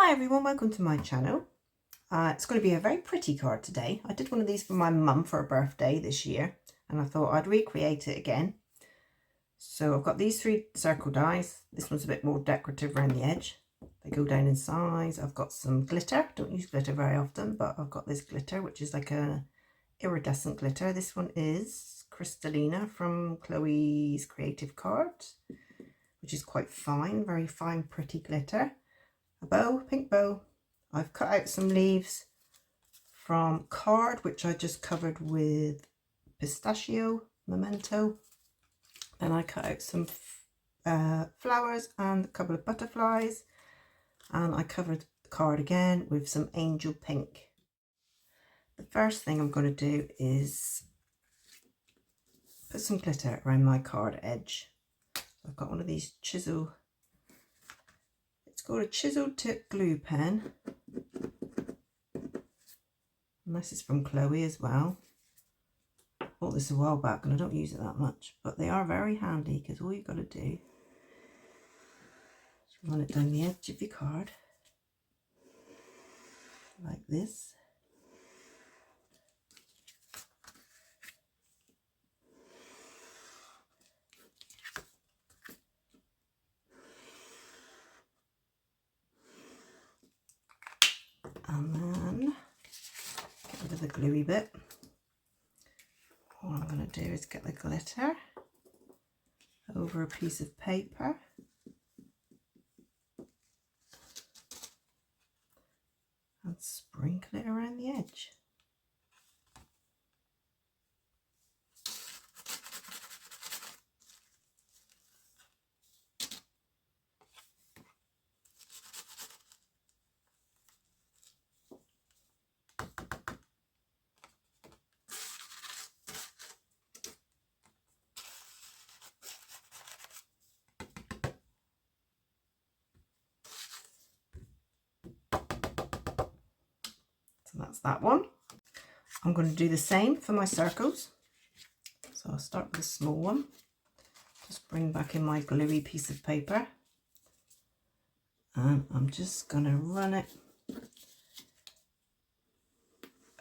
Hi everyone, welcome to my channel. It's going to be a very pretty card today. I did one of these for my mum for her birthday this year and I thought I'd recreate it again. So I've got these 3 circle dies. This one's a bit more decorative around the edge. They go down in size. I've got some glitter. Don't use glitter very often, but I've got this glitter which is like a iridescent glitter. This one is Crystallina from Chloe's Creative Cards, which is quite fine, very fine pretty glitter. A bow, pink bow. I've cut out some leaves from card which I just covered with pistachio memento. Then I cut out some flowers and a couple of butterflies, and I covered the card again with some angel pink. The first thing I'm going to do is put some glitter around my card edge. I've got one of these chisel, it's called a chisel tip glue pen, and this is from Chloe as well. I bought this a while back and I don't use it that much, but they are very handy because all you've got to do is run it down the edge of your card like this. And then get rid of the gluey bit. All I'm going to do is get the glitter over a piece of paper and sprinkle it around the edge. So that's that one. I'm going to do the same for my circles. So I'll start with a small one. Just bring back in my gluey piece of paper. And I'm just going to run it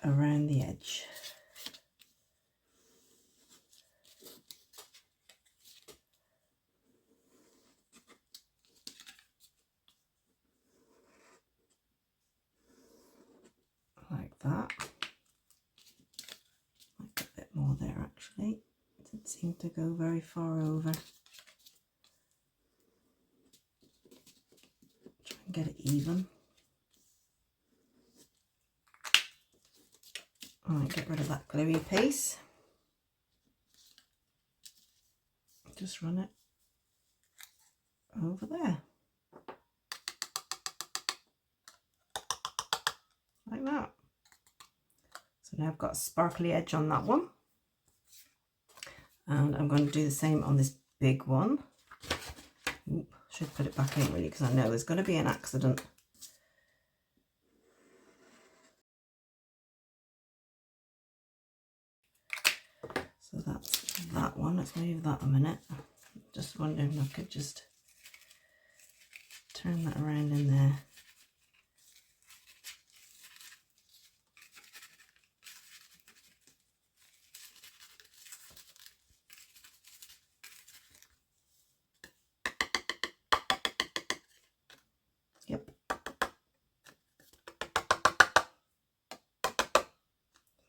around the edge. Like that. Might get a bit more there actually. It didn't seem to go very far over. Try and get it even. Alright, get rid of that gluey piece. Just run it over there. Like that. So now I've got a sparkly edge on that one. And I'm going to do the same on this big one. Oop, should put it back in really because I know there's going to be an accident. So that's that one. Let's move that a minute. Just wondering if I could just turn that around in there. Yep.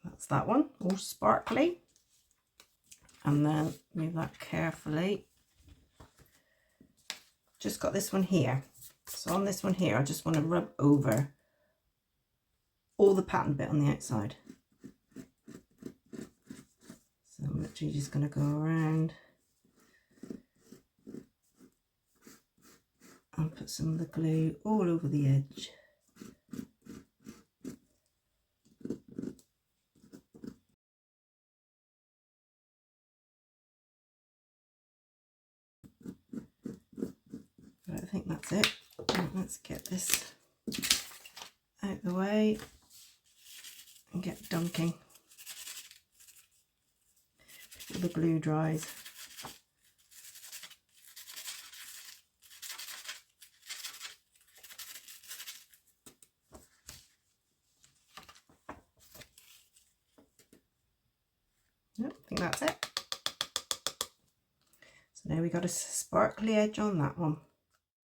That's that one, all sparkly. And then move that carefully. Just got this one here. So on this one here, I just want to rub over all the pattern bit on the outside. So I'm literally just going to go around and put some of the glue all over the edge. But I think that's it. Let's get this out the way and get dunking before the glue dries. Yep, I think that's it. So now we got a sparkly edge on that one.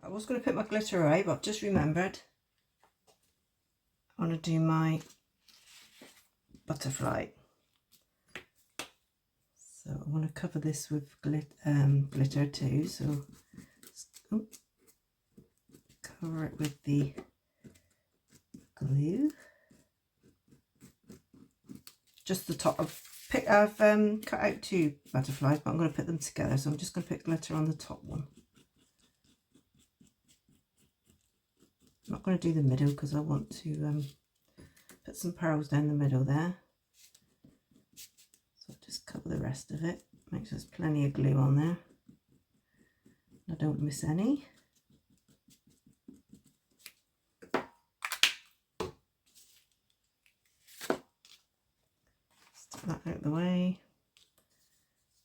I was going to put my glitter away, but I've just remembered I want to do my butterfly. So I want to cover this with glitter too. So cover it with the glue. Just the top. I've cut out 2 butterflies, but I'm going to put them together. So I'm just going to put glitter on the top one. I'm not going to do the middle because I want to put some pearls down the middle there. So I'll just cover the rest of it. Make sure there's plenty of glue on there. I don't miss any. Stick that out of the way.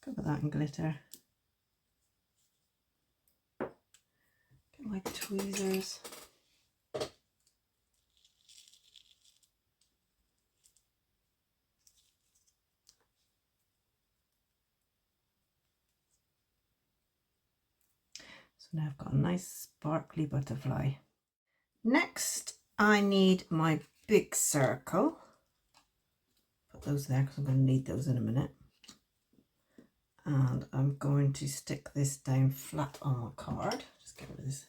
Cover that in glitter. Get my tweezers. So now I've got a nice sparkly butterfly. Next, I need my big circle. Put those there because I'm going to need those in a minute. And I'm going to stick this down flat on my card. Just get rid of this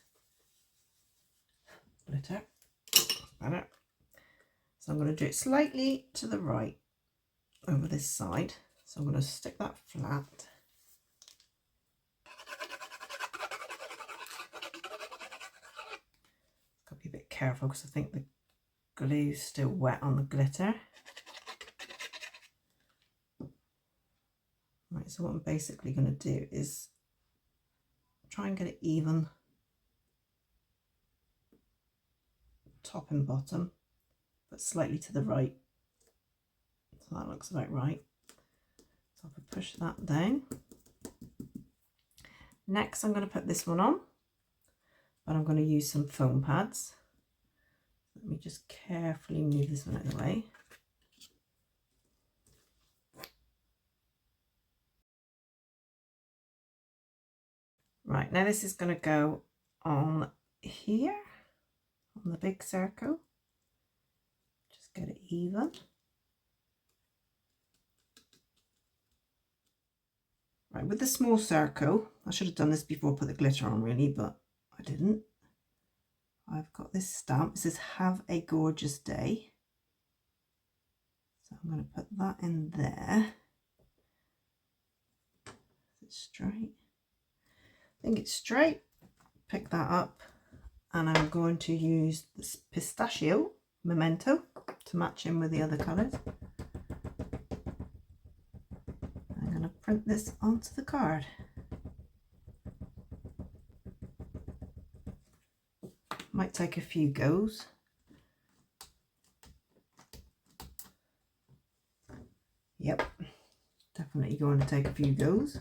glitter. Better. So I'm going to do it slightly to the right over this side. So I'm going to stick that flat. Got to be a bit careful because I think the glue's still wet on the glitter. Right, so what I'm basically going to do is try and get it even top and bottom, but slightly to the right. So that looks about right. So I'll push that down. Next I'm going to put this one on, but I'm going to use some foam pads. Let me just carefully move this one out of the way. Right, now this is going to go on here, on the big circle. Just get it even. Right, with the small circle, I should have done this before I put the glitter on really, but I didn't. I've got this stamp. It says, "Have a gorgeous day." So I'm going to put that in there. Is it straight? I think it's straight. Pick that up, and I'm going to use this pistachio memento to match in with the other colours. I'm going to print this onto the card. Might take a few goes. Yep, definitely going to take a few goes.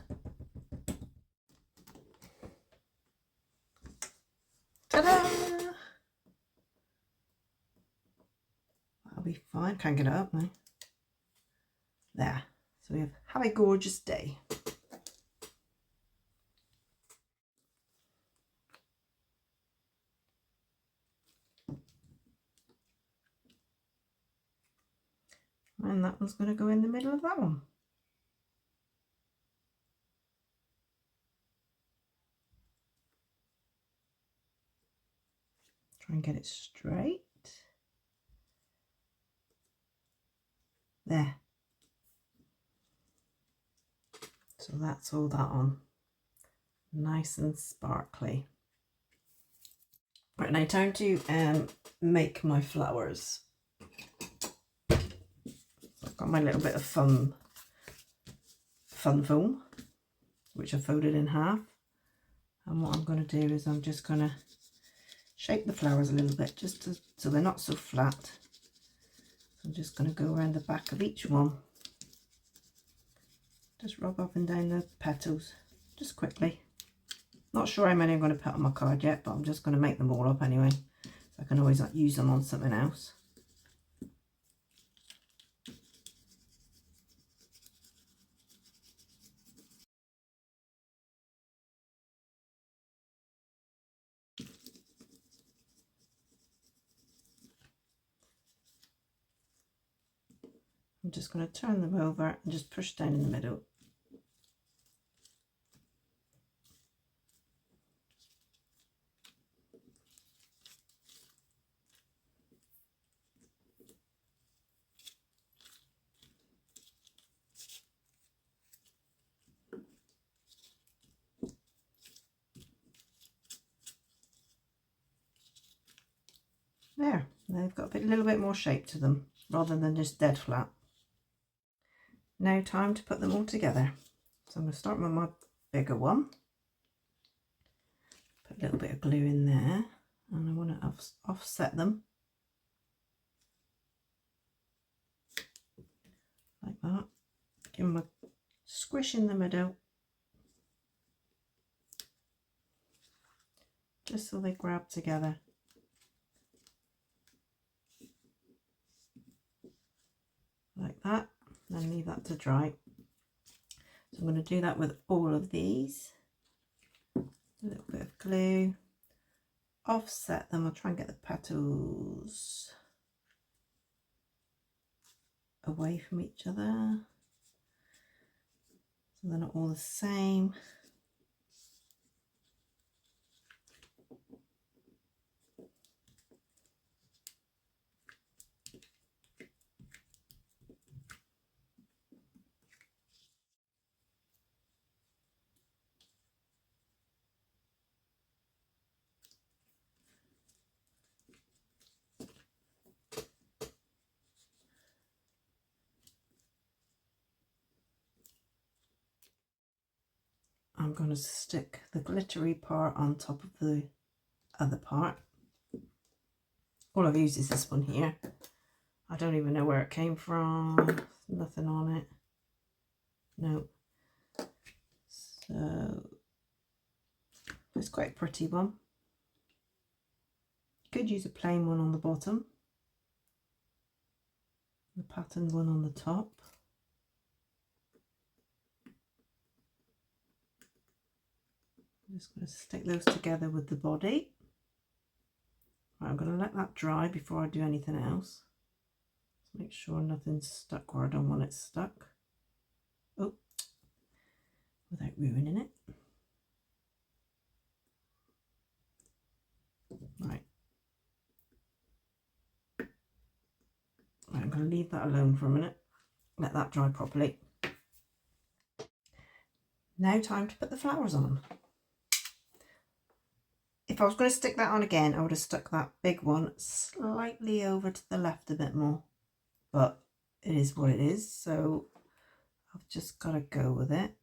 Ta-da! That'll be fine. Can't get it up now. There. So we have a gorgeous day. And that one's going to go in the middle of that one. Try and get it straight. There. So that's all that on. Nice and sparkly. Right, now time to make my flowers. I've got my little bit of fun foam, which I folded in half. And what I'm going to do is I'm just going to shape the flowers a little bit, just so they're not so flat. So I'm just going to go around the back of each one. Just rub up and down the petals, just quickly. Not sure how many I'm going to put on my card yet, but I'm just going to make them all up anyway. So I can always use them on something else. I'm just going to turn them over and just push down in the middle. There, they've got a little bit more shape to them rather than just dead flat. Now time to put them all together. So I'm going to start with my bigger one. Put a little bit of glue in there, and I want to offset them like that. Give them a squish in the middle, just so they grab together. Like that, and then leave that to dry. So I'm going to do that with all of these. A little bit of glue, offset them. I'll try and get the petals away from each other so they're not all the same. I'm going to stick the glittery part on top of the other part. All I've used is this one here. I don't even know where it came from. Nothing on it. No. So it's quite a pretty one. You could use a plain one on the bottom, the patterned one on the top. I'm just going to stick those together with the body. Right, I'm going to let that dry before I do anything else. Just make sure nothing's stuck where I don't want it stuck. Oh, without ruining it. Right. Right, I'm going to leave that alone for a minute. Let that dry properly. Now time to put the flowers on. If I was going to stick that on again, I would have stuck that big one slightly over to the left a bit more. But it is what it is, so I've just got to go with it.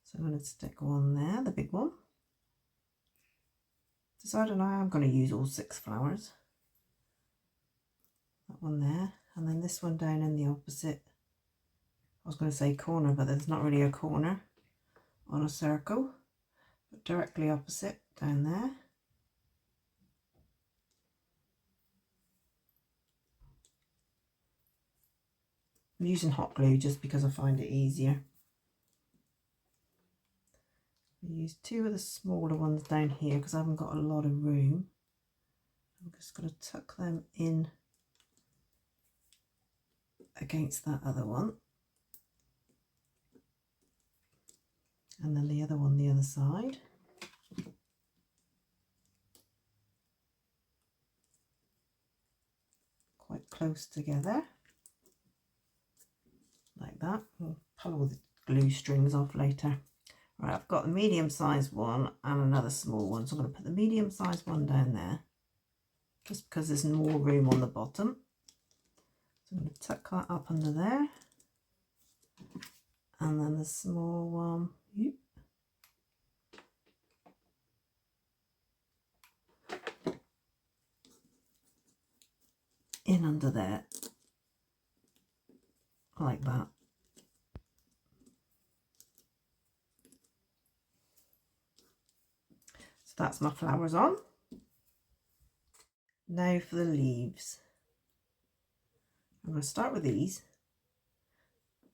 So I'm going to stick one there, the big one. Decided I am going to use all 6 flowers. That one there, and then this one down in the opposite. I was going to say corner, but there's not really a corner on a circle. But directly opposite down there. I'm using hot glue just because I find it easier. I use 2 of the smaller ones down here because I haven't got a lot of room. I'm just going to tuck them in against that other one. And then the other one the other side. Quite close together. Like that. We'll pull all the glue strings off later. Right, I've got a medium-sized one and another small one. So I'm going to put the medium-sized one down there. Just because there's more room on the bottom. So I'm going to tuck that up under there. And then the small one. In under there, like that. So that's my flowers on. Now for the leaves. I'm going to start with these.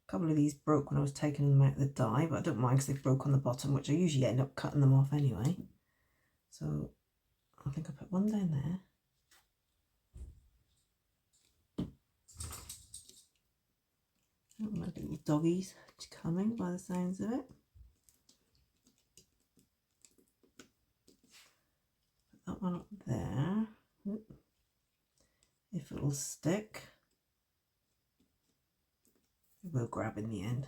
A couple of these broke when I was taking them out of the die, but I don't mind because they broke on the bottom, which I usually end up cutting them off anyway. So I think I put one down there. Oh, my little doggies coming by the sounds of it. Put that one up there. If it will stick, it will grab in the end.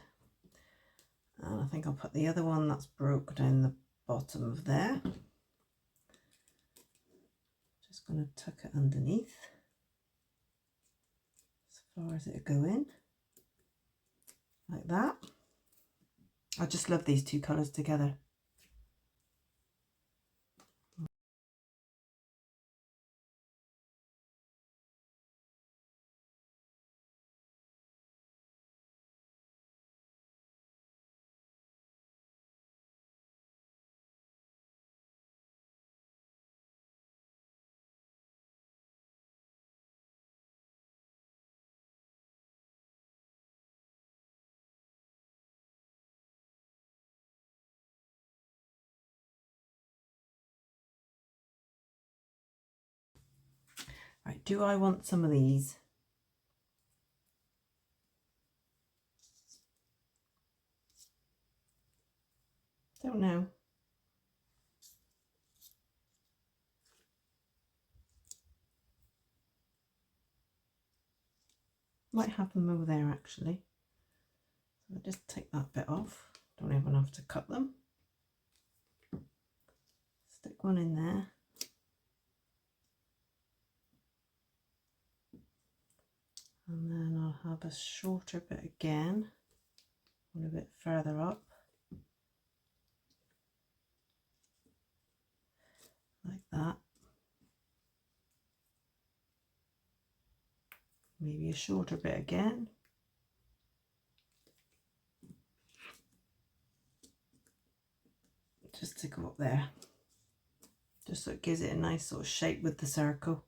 And I think I'll put the other one that's broke down the bottom of there. Just going to tuck it underneath as far as it'll go in, like that. I just love these two colours together. Right, do I want some of these? Don't know. Might have them over there actually. So I'll just take that bit off. Don't even have to cut them. Stick one in there. And then I'll have a shorter bit again, one a bit further up, like that. Maybe a shorter bit again. Just to go up there, just so it gives it a nice sort of shape with the circle.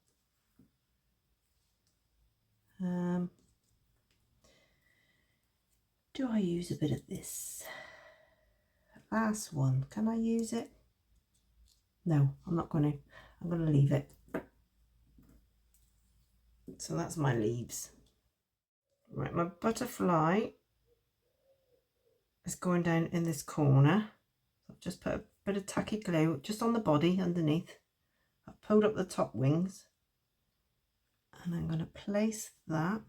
Do I use a bit of this? Last one, can I use it? No, I'm not going to. I'm going to leave it. So that's my leaves. Right, my butterfly is going down in this corner. I've just put a bit of tacky glue just on the body underneath. I've pulled up the top wings and I'm going to place that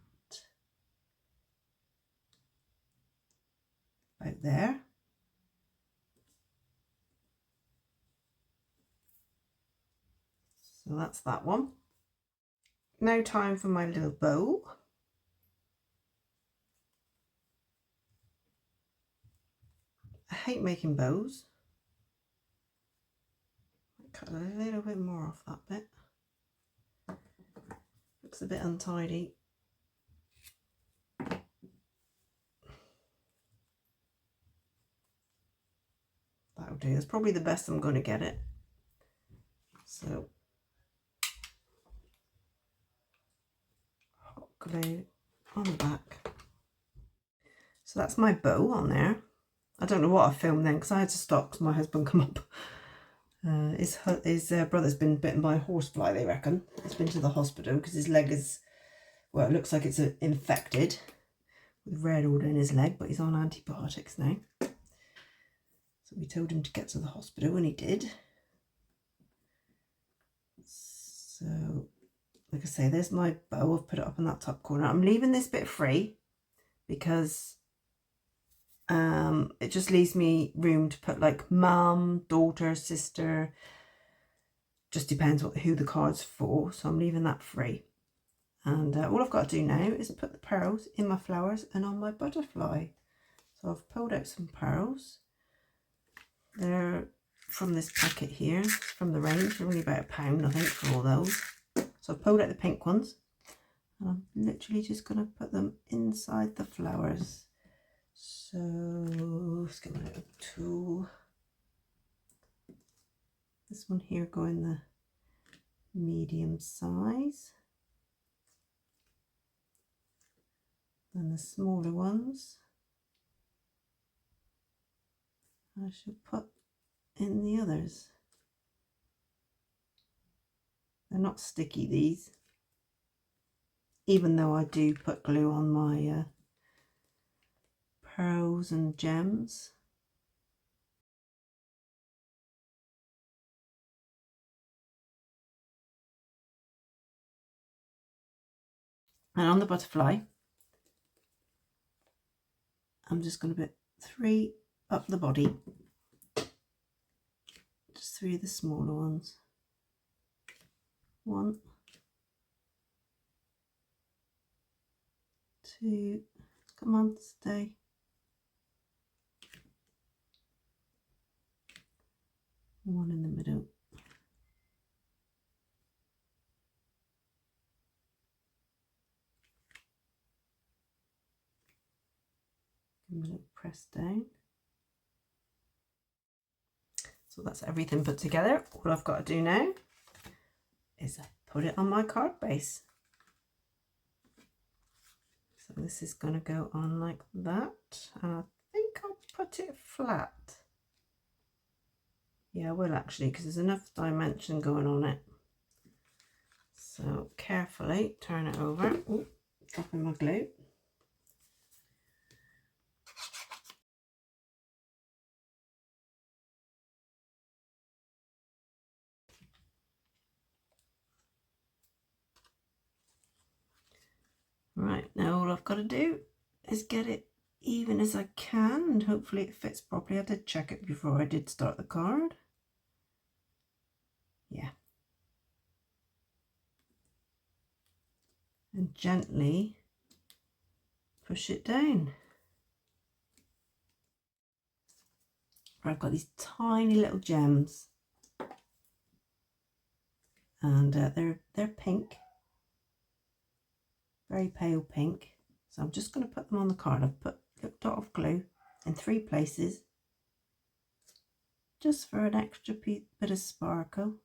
out there. So that's that one. Now time for my little bow. I hate making bows. Cut a little bit more off that bit. Looks a bit untidy. That'll do. It's probably the best I'm going to get it. So hot glue on the back. So that's my bow on there. I don't know what I filmed then because I had to stop because my husband come up. His brother's been bitten by a horsefly, they reckon. He's been to the hospital because his leg is, well, it looks like it's infected with red all down his leg, but he's on antibiotics now. So we told him to get to the hospital and he did. So, like I say, there's my bow. I've put it up in that top corner. I'm leaving this bit free because it just leaves me room to put like mum, daughter, sister. Just depends who the card's for. So I'm leaving that free. And all I've got to do now is put the pearls in my flowers and on my butterfly. So I've pulled out some pearls. They're from this packet here, from the range. They're only about £1, I think, for all those. So I've pulled out the pink ones. And I'm literally just going to put them inside the flowers. So let's get my little tool. This one here go in the medium size. And the smaller ones I should put in the others. They're not sticky, these, even though I do put glue on my pearls and gems. And on the butterfly, I'm just going to put 3 up the body, just 3 of the smaller ones. 1, 2, come on, stay. 1 in the middle. Give them a little press down. So that's everything put together. All I've got to do now is put it on my card base. So this is going to go on like that. And I think I'll put it flat. Yeah, I will actually, because there's enough dimension going on it. So carefully turn it over. Ooh, dropping my glue. Right, now all I've got to do is get it even as I can, and hopefully it fits properly. I did check it before I did start the card. Yeah. And gently push it down. I've got these tiny little gems, and they're pink, very pale pink. So I'm just going to put them on the card. I've put a little dot of glue in 3 places, just for an extra bit of sparkle.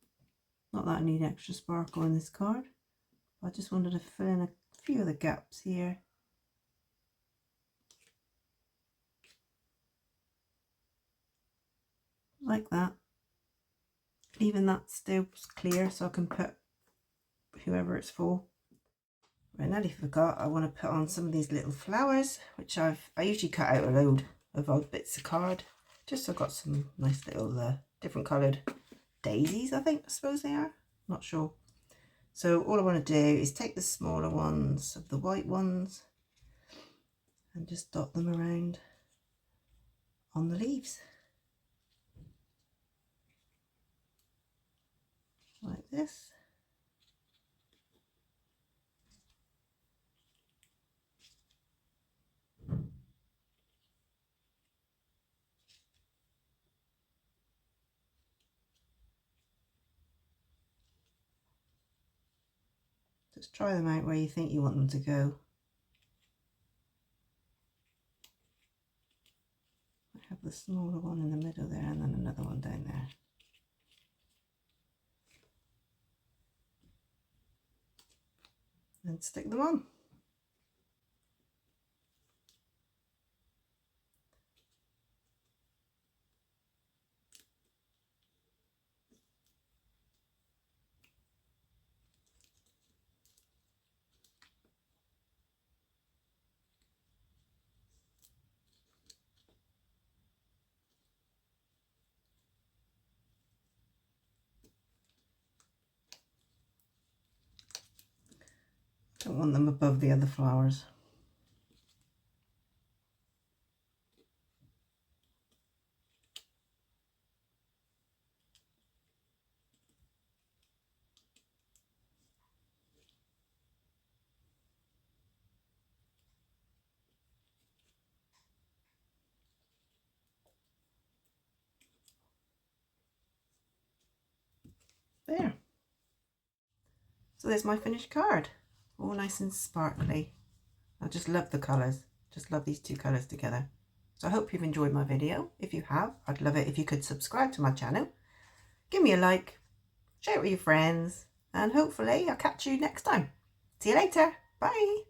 Not that I need extra sparkle in this card. I just wanted to fill in a few of the gaps here. Like that. Leaving that still clear so I can put whoever it's for. Right, nearly forgot, I want to put on some of these little flowers, which I usually cut out a load of old bits of card, just so I've got some nice little different coloured daisies, I suppose they are, not sure. So all I want to do is take the smaller ones of the white ones and just dot them around on the leaves. Like this. Just try them out where you think you want them to go. I have the smaller one in the middle there and then another one down there. And stick them on. Don't want them above the other flowers. There. So there's my finished card. All nice and sparkly. I just love the colours. Just love these 2 colours together. So I hope you've enjoyed my video. If you have, I'd love it if you could subscribe to my channel. Give me a like. Share it with your friends. And hopefully I'll catch you next time. See you later. Bye.